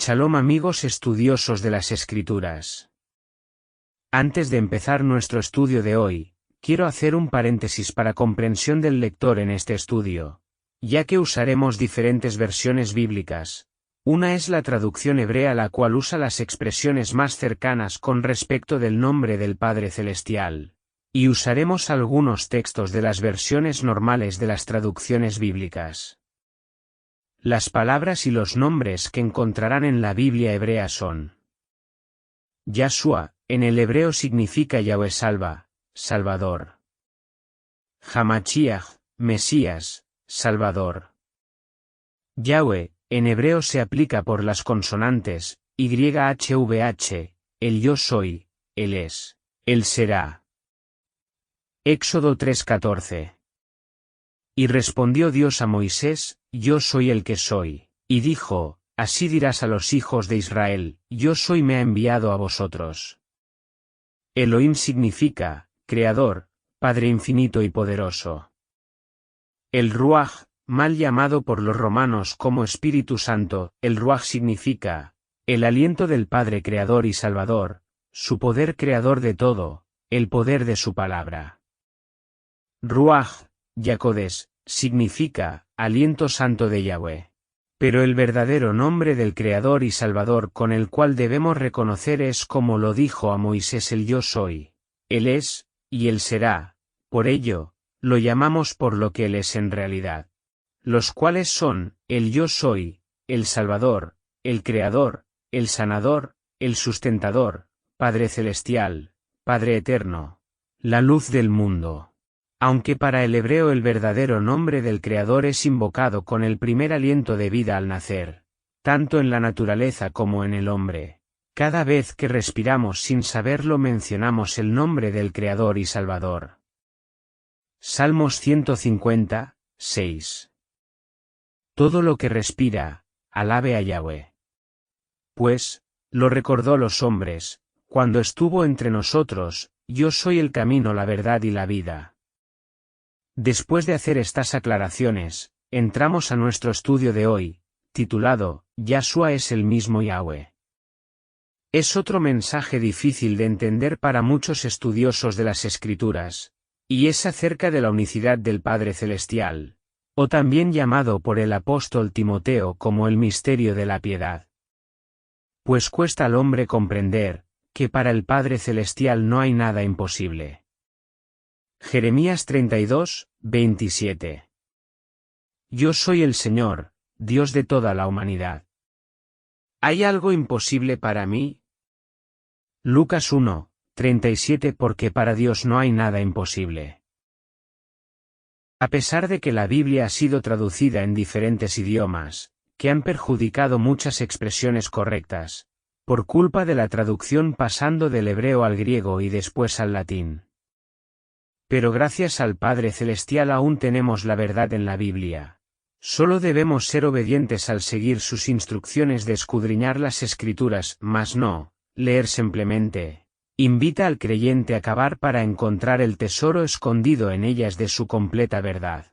Shalom amigos estudiosos de las Escrituras. Antes de empezar nuestro estudio de hoy, quiero hacer un paréntesis para comprensión del lector en este estudio, ya que usaremos diferentes versiones bíblicas. Una es la traducción hebrea, la cual usa las expresiones más cercanas con respecto del nombre del Padre Celestial, y usaremos algunos textos de las versiones normales de las traducciones bíblicas. Las palabras y los nombres que encontrarán en la Biblia hebrea son: Yahshua, en el hebreo significa Yahweh salva, Salvador. Hamashiach, Mesías, Salvador. Yahweh, en hebreo se aplica por las consonantes, YHVH, el yo soy, él es, él será. Éxodo 3:14. Y respondió Dios a Moisés: Yo soy el que soy. Y dijo: Así dirás a los hijos de Israel: Yo soy me ha enviado a vosotros. Elohim significa Creador, Padre infinito y poderoso. El Ruach, mal llamado por los romanos como Espíritu Santo, el Ruach significa el aliento del Padre Creador y Salvador, su poder creador de todo, el poder de su palabra. Ruach, Yacodes, significa aliento santo de Yahweh. Pero el verdadero nombre del Creador y Salvador con el cual debemos reconocer es como lo dijo a Moisés: el yo soy. Él es, y él será. Por ello, lo llamamos por lo que él es en realidad. Los cuales son, el yo soy, el Salvador, el Creador, el Sanador, el Sustentador, Padre Celestial, Padre Eterno, la luz del mundo. Aunque para el hebreo el verdadero nombre del Creador es invocado con el primer aliento de vida al nacer, tanto en la naturaleza como en el hombre, cada vez que respiramos sin saberlo mencionamos el nombre del Creador y Salvador. Salmos 150, 6. Todo lo que respira, alabe a Yahweh. Pues, lo recordó los hombres, cuando estuvo entre nosotros: Yo soy el camino, la verdad y la vida. Después de hacer estas aclaraciones, entramos a nuestro estudio de hoy, titulado, Yahshua es el mismo Yahweh. Es otro mensaje difícil de entender para muchos estudiosos de las Escrituras, y es acerca de la unicidad del Padre Celestial, o también llamado por el apóstol Timoteo como el misterio de la piedad. Pues cuesta al hombre comprender, que para el Padre Celestial no hay nada imposible. Jeremías 32, 27. Yo soy el Señor, Dios de toda la humanidad. ¿Hay algo imposible para mí? Lucas 1, 37. Porque para Dios no hay nada imposible. A pesar de que la Biblia ha sido traducida en diferentes idiomas, que han perjudicado muchas expresiones correctas, por culpa de la traducción pasando del hebreo al griego y después al latín. Pero gracias al Padre Celestial aún tenemos la verdad en la Biblia. Solo debemos ser obedientes al seguir sus instrucciones de escudriñar las Escrituras, mas no leer simplemente. Invita al creyente a cavar para encontrar el tesoro escondido en ellas de su completa verdad.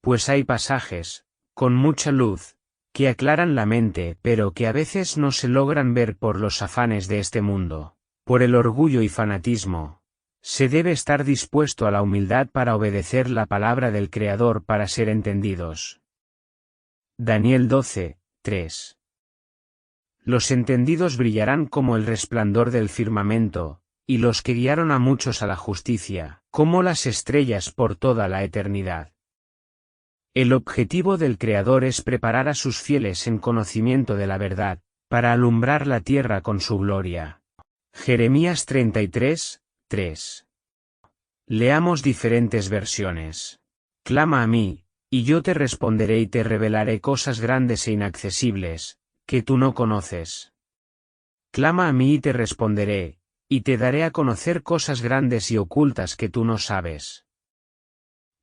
Pues hay pasajes, con mucha luz, que aclaran la mente, pero que a veces no se logran ver por los afanes de este mundo, por el orgullo y fanatismo. Se debe estar dispuesto a la humildad para obedecer la palabra del Creador para ser entendidos. Daniel 12, 3. Los entendidos brillarán como el resplandor del firmamento, y los que guiaron a muchos a la justicia, como las estrellas por toda la eternidad. El objetivo del Creador es preparar a sus fieles en conocimiento de la verdad, para alumbrar la tierra con su gloria. Jeremías 33, 3. Leamos diferentes versiones. Clama a mí, y yo te responderé y te revelaré cosas grandes e inaccesibles, que tú no conoces. Clama a mí y te responderé, y te daré a conocer cosas grandes y ocultas que tú no sabes.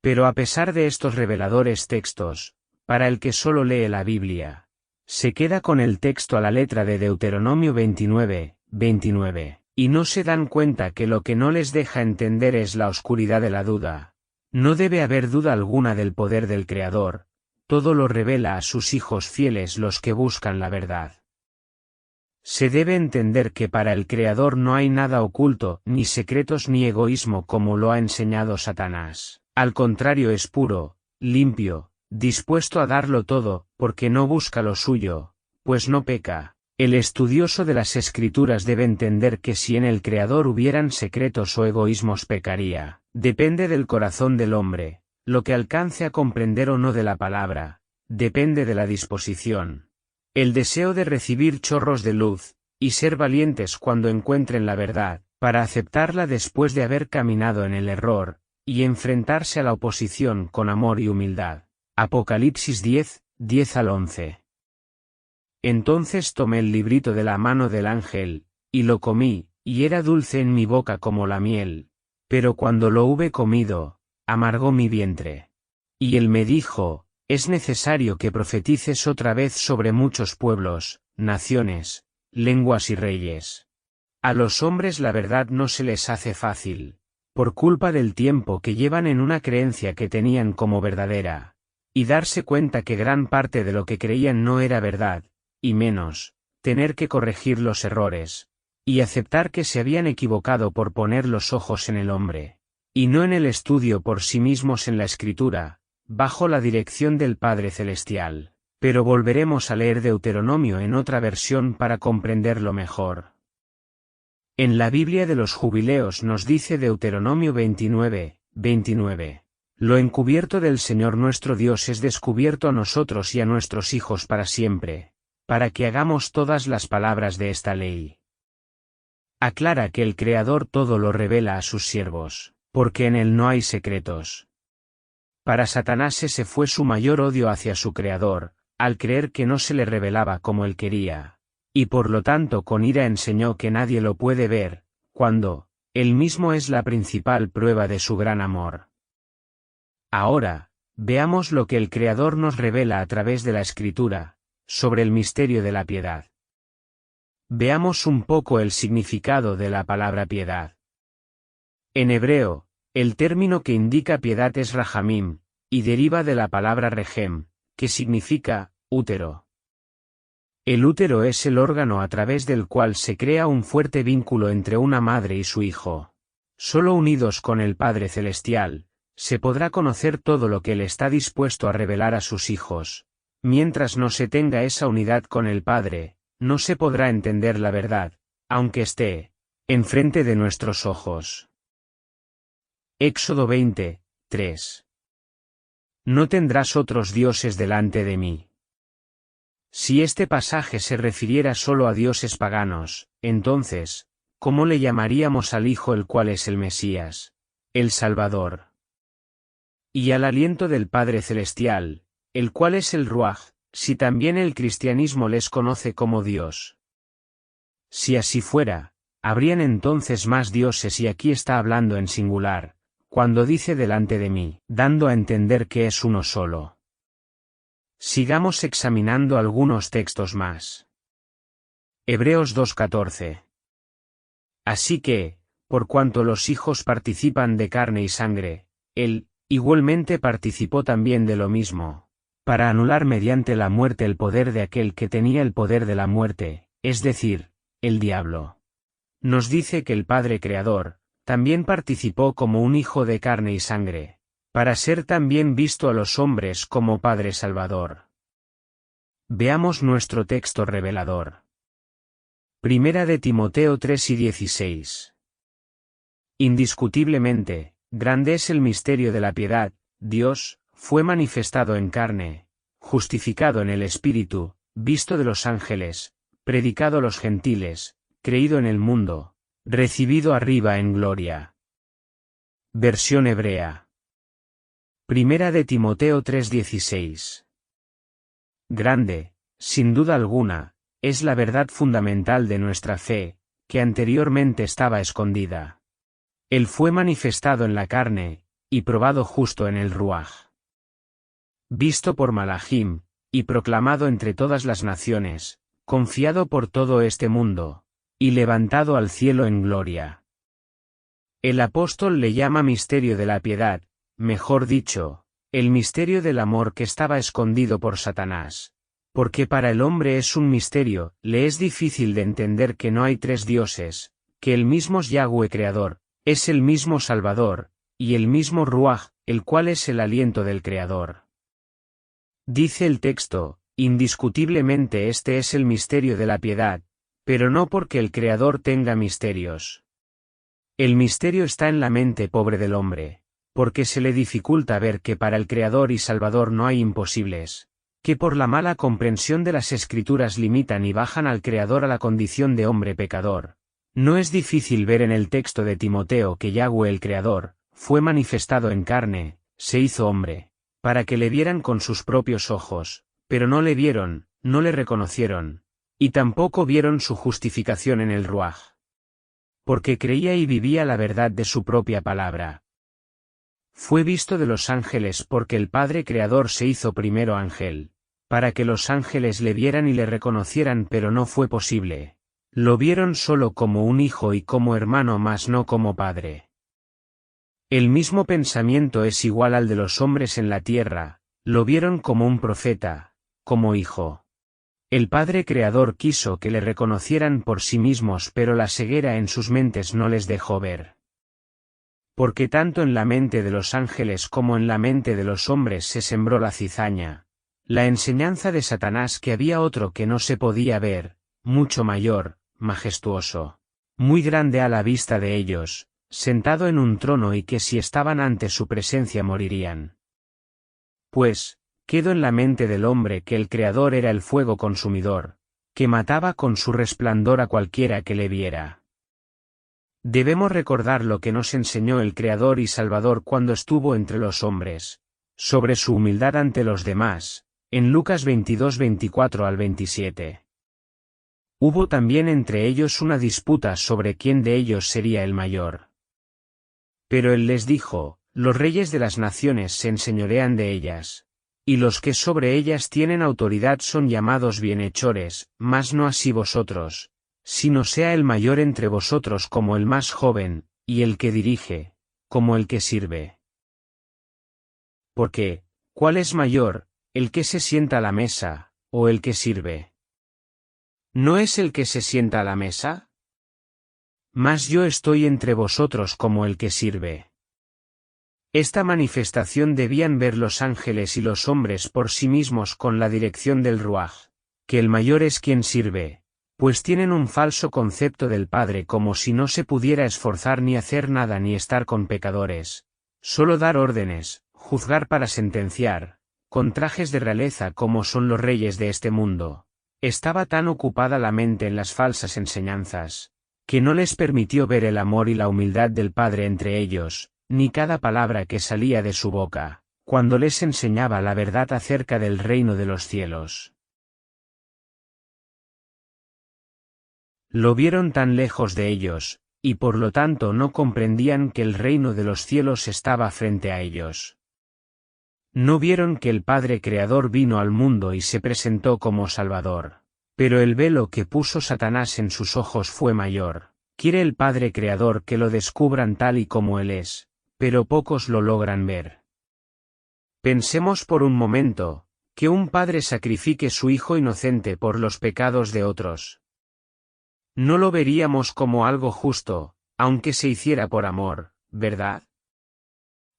Pero a pesar de estos reveladores textos, para el que solo lee la Biblia, se queda con el texto a la letra de Deuteronomio 29, 29. Y no se dan cuenta que lo que no les deja entender es la oscuridad de la duda. No debe haber duda alguna del poder del Creador, todo lo revela a sus hijos fieles los que buscan la verdad. Se debe entender que para el Creador no hay nada oculto, ni secretos ni egoísmo como lo ha enseñado Satanás. Al contrario, es puro, limpio, dispuesto a darlo todo, porque no busca lo suyo, pues no peca. El estudioso de las Escrituras debe entender que si en el Creador hubieran secretos o egoísmos pecaría. Depende del corazón del hombre, lo que alcance a comprender o no de la palabra, depende de la disposición. El deseo de recibir chorros de luz, y ser valientes cuando encuentren la verdad, para aceptarla después de haber caminado en el error, y enfrentarse a la oposición con amor y humildad. Apocalipsis 10, 10 al 11. Entonces tomé el librito de la mano del ángel, y lo comí, y era dulce en mi boca como la miel, pero cuando lo hube comido, amargó mi vientre. Y él me dijo, es necesario que profetices otra vez sobre muchos pueblos, naciones, lenguas y reyes. A los hombres la verdad no se les hace fácil, por culpa del tiempo que llevan en una creencia que tenían como verdadera, y darse cuenta que gran parte de lo que creían no era verdad, y menos, tener que corregir los errores, y aceptar que se habían equivocado por poner los ojos en el hombre, y no en el estudio por sí mismos en la Escritura, bajo la dirección del Padre Celestial. Pero volveremos a leer Deuteronomio en otra versión para comprenderlo mejor. En la Biblia de los Jubileos nos dice Deuteronomio 29, 29. Lo encubierto del Señor nuestro Dios es descubierto a nosotros y a nuestros hijos para siempre, para que hagamos todas las palabras de esta ley. Aclara que el Creador todo lo revela a sus siervos, porque en él no hay secretos. Para Satanás ese fue su mayor odio hacia su Creador, al creer que no se le revelaba como él quería, y por lo tanto con ira enseñó que nadie lo puede ver, cuando, él mismo es la principal prueba de su gran amor. Ahora, veamos lo que el Creador nos revela a través de la Escritura, sobre el misterio de la piedad. Veamos un poco el significado de la palabra piedad. En hebreo, el término que indica piedad es rajamim, y deriva de la palabra rejem, que significa útero. El útero es el órgano a través del cual se crea un fuerte vínculo entre una madre y su hijo. Solo unidos con el Padre Celestial, se podrá conocer todo lo que Él está dispuesto a revelar a sus hijos. Mientras no se tenga esa unidad con el Padre, no se podrá entender la verdad, aunque esté enfrente de nuestros ojos. Éxodo 20, 3. No tendrás otros dioses delante de mí. Si este pasaje se refiriera solo a dioses paganos, entonces, ¿cómo le llamaríamos al Hijo el cual es el Mesías, el Salvador? Y al aliento del Padre Celestial, el cual es el Ruaj, si también el cristianismo les conoce como Dios? Si así fuera, habrían entonces más dioses y aquí está hablando en singular, cuando dice delante de mí, dando a entender que es uno solo. Sigamos examinando algunos textos más. Hebreos 2:14. Así que, por cuanto los hijos participan de carne y sangre, él, igualmente participó también de lo mismo, para anular mediante la muerte el poder de aquel que tenía el poder de la muerte, es decir, el diablo. Nos dice que el Padre Creador, también participó como un hijo de carne y sangre, para ser también visto a los hombres como Padre Salvador. Veamos nuestro texto revelador. Primera de Timoteo 3 y 16. Indiscutiblemente, grande es el misterio de la piedad. Dios fue manifestado en carne, justificado en el Espíritu, visto de los ángeles, predicado a los gentiles, creído en el mundo, recibido arriba en gloria. Versión hebrea. Primera de Timoteo 3:16. Grande, sin duda alguna, es la verdad fundamental de nuestra fe, que anteriormente estaba escondida. Él fue manifestado en la carne, y probado justo en el Ruaj. Visto por Malachim, y proclamado entre todas las naciones, confiado por todo este mundo, y levantado al cielo en gloria. El apóstol le llama misterio de la piedad, mejor dicho, el misterio del amor que estaba escondido por Satanás, Porque para el hombre es un misterio, le es difícil de entender que no hay tres dioses, que el mismo Yahweh Creador, es el mismo Salvador, y el mismo Ruaj, el cual es el aliento del Creador. Dice el texto, indiscutiblemente este es el misterio de la piedad, pero no porque el Creador tenga misterios. El misterio está en la mente pobre del hombre, porque se le dificulta ver que para el Creador y Salvador no hay imposibles, que por la mala comprensión de las Escrituras limitan y bajan al Creador a la condición de hombre pecador. No es difícil ver en el texto de Timoteo que Yahweh el Creador, fue manifestado en carne, se hizo hombre, para que le vieran con sus propios ojos, pero no le vieron, no le reconocieron, y tampoco vieron su justificación en el Ruaj. Porque creía y vivía la verdad de su propia palabra. Fue visto de los ángeles porque el Padre Creador se hizo primero ángel, para que los ángeles le vieran y le reconocieran, pero no fue posible. Lo vieron solo como un hijo y como hermano, mas no como padre. El mismo pensamiento es igual al de los hombres en la tierra, lo vieron como un profeta, como hijo. El Padre Creador quiso que le reconocieran por sí mismos, pero la ceguera en sus mentes no les dejó ver. Porque tanto en la mente de los ángeles como en la mente de los hombres se sembró la cizaña, la enseñanza de Satanás, que había otro que no se podía ver, mucho mayor, majestuoso, muy grande a la vista de ellos, sentado en un trono, y que si estaban ante su presencia morirían. Pues, quedó en la mente del hombre que el Creador era el fuego consumidor, que mataba con su resplandor a cualquiera que le viera. Debemos recordar lo que nos enseñó el Creador y Salvador cuando estuvo entre los hombres, sobre su humildad ante los demás, en Lucas 22, 24 al 27. Hubo también entre ellos una disputa sobre quién de ellos sería el mayor. Pero él les dijo: los reyes de las naciones se enseñorean de ellas, y los que sobre ellas tienen autoridad son llamados bienhechores, mas no así vosotros, sino sea el mayor entre vosotros como el más joven, y el que dirige, como el que sirve. Porque, ¿cuál es mayor, el que se sienta a la mesa, o el que sirve? ¿No es el que se sienta a la mesa? Mas yo estoy entre vosotros como el que sirve. Esta manifestación debían ver los ángeles y los hombres por sí mismos con la dirección del Ruaj, que el mayor es quien sirve, pues tienen un falso concepto del Padre, como si no se pudiera esforzar ni hacer nada ni estar con pecadores, solo dar órdenes, juzgar para sentenciar, con trajes de realeza como son los reyes de este mundo. Estaba tan ocupada la mente en las falsas enseñanzas, que no les permitió ver el amor y la humildad del Padre entre ellos, ni cada palabra que salía de su boca, cuando les enseñaba la verdad acerca del reino de los cielos. Lo vieron tan lejos de ellos, y por lo tanto no comprendían que el reino de los cielos estaba frente a ellos. No vieron que el Padre Creador vino al mundo y se presentó como Salvador. Pero el velo que puso Satanás en sus ojos fue mayor. Quiere el Padre Creador que lo descubran tal y como Él es, pero pocos lo logran ver. Pensemos por un momento, que un padre sacrifique su hijo inocente por los pecados de otros. No lo veríamos como algo justo, aunque se hiciera por amor, ¿verdad?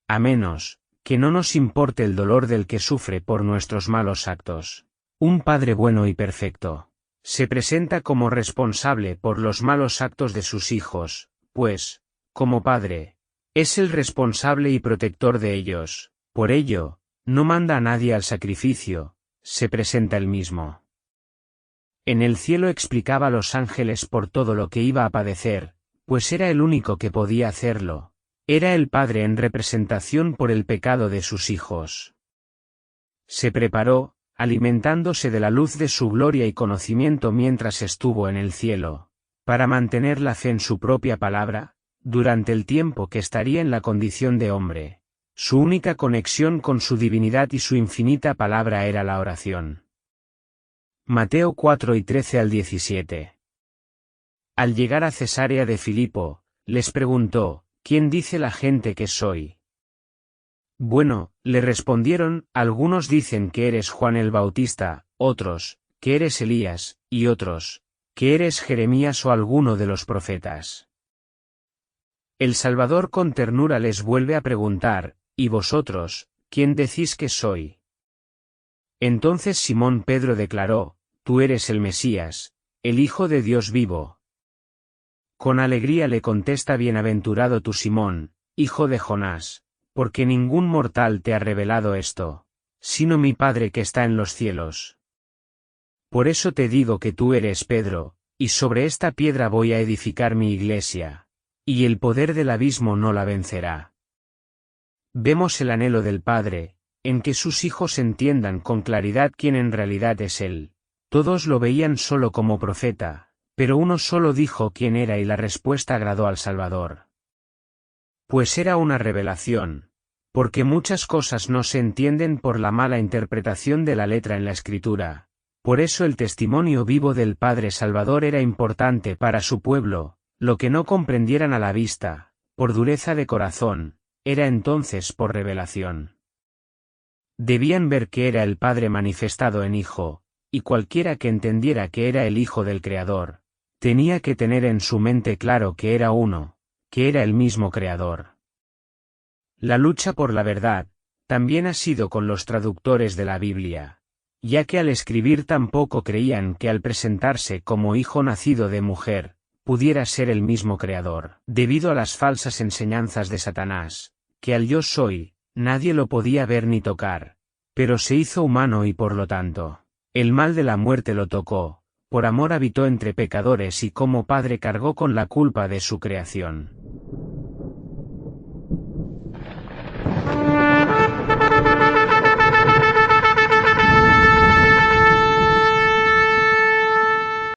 A menos que no nos importe el dolor del que sufre por nuestros malos actos. Un padre bueno y perfecto se presenta como responsable por los malos actos de sus hijos, pues, como padre, es el responsable y protector de ellos. Por ello, no manda a nadie al sacrificio, se presenta él mismo. En el cielo explicaba a los ángeles por todo lo que iba a padecer, pues era el único que podía hacerlo. Era el Padre en representación por el pecado de sus hijos. Se preparó, alimentándose de la luz de su gloria y conocimiento mientras estuvo en el cielo, para mantener la fe en su propia palabra, durante el tiempo que estaría en la condición de hombre. Su única conexión con su divinidad y su infinita palabra era la oración. Mateo 4 y 13 al 17. Al llegar a Cesarea de Filipo, les preguntó: ¿quién dice la gente que soy? Bueno, le respondieron, algunos dicen que eres Juan el Bautista, otros, que eres Elías, y otros, que eres Jeremías o alguno de los profetas. El Salvador con ternura les vuelve a preguntar, ¿y vosotros, quién decís que soy? Entonces Simón Pedro declaró, tú eres el Mesías, el Hijo de Dios vivo. Con alegría le contesta, bienaventurado tú Simón, hijo de Jonás, porque ningún mortal te ha revelado esto, sino mi Padre que está en los cielos. Por eso te digo que tú eres Pedro, y sobre esta piedra voy a edificar mi iglesia, y el poder del abismo no la vencerá. Vemos el anhelo del Padre, en que sus hijos entiendan con claridad quién en realidad es Él. Todos lo veían solo como profeta, pero uno solo dijo quién era y la respuesta agradó al Salvador. Pues era una revelación, porque muchas cosas no se entienden por la mala interpretación de la letra en la Escritura. Por eso el testimonio vivo del Padre Salvador era importante para su pueblo, lo que no comprendieran a la vista, por dureza de corazón, era entonces por revelación. Debían ver que era el Padre manifestado en Hijo, y cualquiera que entendiera que era el Hijo del Creador, tenía que tener en su mente claro que era uno, que era el mismo Creador. La lucha por la verdad, también ha sido con los traductores de la Biblia, ya que al escribir tampoco creían que al presentarse como hijo nacido de mujer, pudiera ser el mismo Creador, debido a las falsas enseñanzas de Satanás, que al yo soy, nadie lo podía ver ni tocar, pero se hizo humano y por lo tanto, el mal de la muerte lo tocó, por amor habitó entre pecadores y como Padre cargó con la culpa de su creación.